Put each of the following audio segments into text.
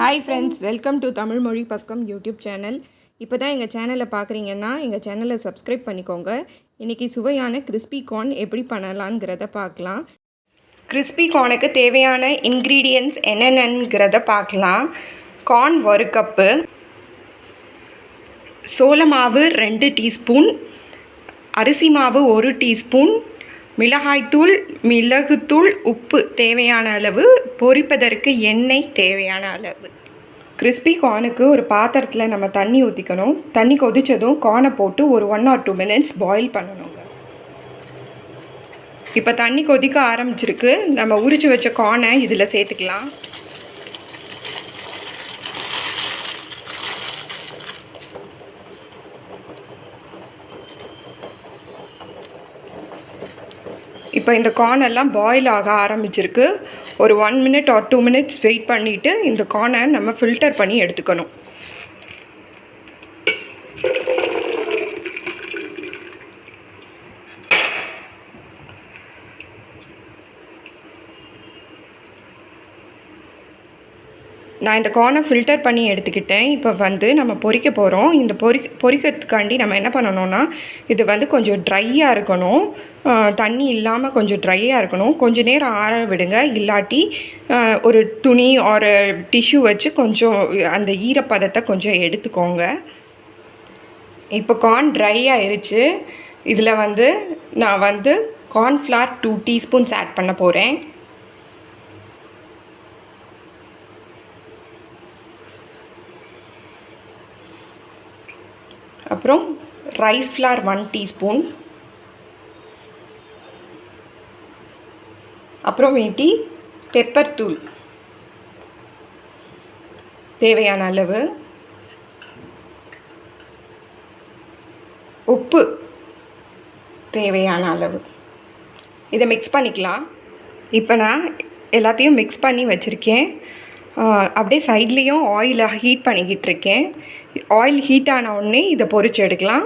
Hi friends, welcome to tamilmozhipakkam YouTube channel. இப்போ தான் எங்கள் சேனலை பார்க்குறீங்கன்னா எங்கள் சேனலை சப்ஸ்கிரைப் பண்ணிக்கோங்க. இன்றைக்கி சுவையான கிறிஸ்பி கார்ன் எப்படி பண்ணலாங்கிறத பார்க்கலாம். கிறிஸ்பி கார்னுக்கு தேவையான இன்க்ரீடியன்ட்ஸ் என்னென்னங்கிறத பார்க்கலாம். கார்ன் 1 கப்பு, சோள மாவு 2 டீஸ்பூன், அரிசி மாவு 1 டீஸ்பூன், மிளகாய்த்தூள், மிளகுத்தூள், உப்பு தேவையான அளவு, பொரிப்பதற்கு எண்ணெய் தேவையான அளவு. கிறிஸ்பி கார்னுக்கு ஒரு பாத்திரத்தில் நம்ம தண்ணி ஊற்றிக்கணும். தண்ணி கொதித்ததும் கார்னை போட்டு ஒரு 1 or 2 minutes பாயில் பண்ணணுங்க. இப்போ தண்ணி கொதிக்க ஆரம்பிச்சிருக்கு. நம்ம உரித்து வச்ச கார்னை இதில் சேர்த்துக்கலாம். இப்போ இந்த கார்ன் எல்லாம் பாயில் ஆக ஆரம்பிச்சிருக்கு. ஒரு 1 minute or 2 minutes வெயிட் பண்ணிவிட்டு இந்த கார்னை நம்ம ஃபில்டர் பண்ணி எடுத்துக்கணும். நான் இந்த கார்னை ஃபில்டர் பண்ணி எடுத்துக்கிட்டேன். இப்போ நம்ம பொரிக்க போகிறோம். இந்த பொரிக்கிறதுக்காண்டி நம்ம என்ன பண்ணணும்னா, இது கொஞ்சம் ட்ரையாக இருக்கணும். தண்ணி இல்லாமல் கொஞ்சம் ட்ரையாக இருக்கணும். கொஞ்சம் நேரம் ஆற விடுங்க. இல்லாட்டி ஒரு துணி ஒரு டிஷ்யூ வச்சு கொஞ்சம் அந்த ஈரப்பதத்தை கொஞ்சம் எடுத்துக்கோங்க. இப்போ கார்ன் ட்ரை ஆயிடுச்சு. இதில் நான் கார்ன்ஃப்ளவர் 2 டீஸ்பூன்ஸ் ஆட் பண்ண போகிறேன். அப்புறம் ரைஸ் ஃப்ளார் 1 டீஸ்பூன், அப்புறமேட்டி பெப்பர் தூள் தேவையான அளவு, உப்பு தேவையான அளவு. இதை மிக்ஸ் பண்ணிக்கலாம். இப்போ நான் எல்லாத்தையும் மிக்ஸ் பண்ணி வச்சுருக்கேன். அப்படியே சைட்லேயும் ஆயிலை ஹீட் பண்ணிக்கிட்டு இருக்கேன். ஆயில் ஹீட் ஆன உடனே இதை பொரிச்சு எடுக்கலாம்.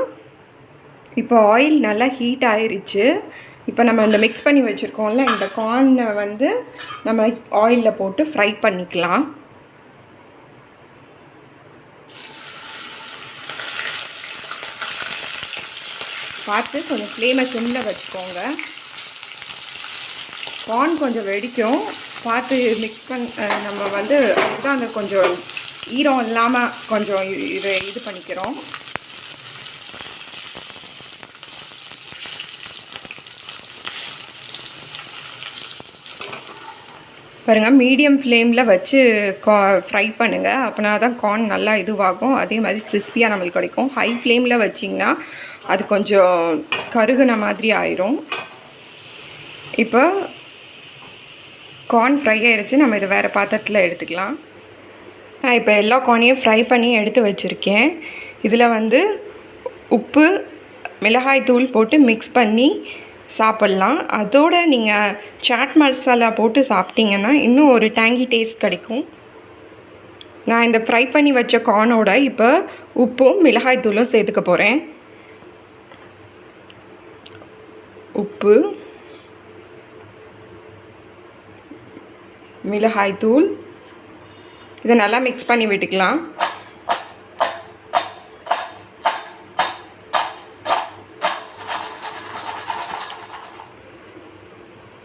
இப்போ ஆயில் நல்லா ஹீட் ஆயிடுச்சு. இப்போ நம்ம இந்த மிக்ஸ் பண்ணி வச்சுருக்கோம்ல, இந்த கார்னை நம்ம ஆயிலில் போட்டு ஃப்ரை பண்ணிக்கலாம். பார்த்து கொஞ்சம் ஃப்ளேமை சிம்மில் வச்சுக்கோங்க. கார்ன் கொஞ்சம் வெடிக்கும். பார்த்து மிக்ஸ் நம்ம அதுதான் அந்த கொஞ்சம் ஈரம் இல்லாமல் கொஞ்சம் இது பண்ணிக்கிறோம். பாருங்கள், மீடியம் ஃப்ளேமில் வச்சு ஃப்ரை பண்ணுங்கள். அப்படின்னா தான் கார்ன் நல்லா இதுவாகும். அதே மாதிரி கிறிஸ்பியாக நம்மளுக்கு கிடைக்கும். ஹை ஃப்ளேமில் வச்சிங்கன்னா அது கொஞ்சம் கருகுன மாதிரி ஆயிரும். இப்போ கார்ன் ஃப்ரை ஆயிடுச்சு. நம்ம இதை வேறு பாத்திரத்தில் எடுத்துக்கலாம். நான் இப்போ எல்லா கார்னையும் ஃப்ரை பண்ணி எடுத்து வச்சுருக்கேன். இதில் உப்பு, மிளகாய் தூள் போட்டு மிக்ஸ் பண்ணி சாப்பிட்லாம். அதோடு நீங்கள் சாட் மசாலா போட்டு சாப்பிட்டிங்கன்னா இன்னும் ஒரு டேங்கி டேஸ்ட் கிடைக்கும். நான் இந்த ஃப்ரை பண்ணி வச்ச கார்னோட இப்போ உப்பும் மிளகாய் தூளும் சேர்த்துக்க போகிறேன். உப்பு, மிளகாய் தூள், இதை நல்லா மிக்ஸ் பண்ணி விட்டுக்கலாம்.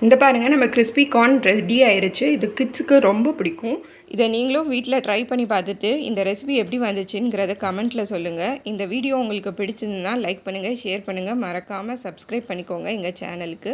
இந்த பாருங்கள், நம்ம கிறிஸ்பி கார்ன் ரெடி ஆயிடுச்சு. இது கிட்ஸுக்கு ரொம்ப பிடிக்கும். இதை நீங்களும் வீட்டில் ட்ரை பண்ணி பார்த்துட்டு இந்த ரெசிபி எப்படி வந்துச்சுங்கிறத கமெண்ட்டில் சொல்லுங்கள். இந்த வீடியோ உங்களுக்கு பிடிச்சிருந்ததுன்னா லைக் பண்ணுங்கள், ஷேர் பண்ணுங்கள், மறக்காமல் சப்ஸ்கிரைப் பண்ணிக்கோங்க எங்கள் சேனலுக்கு.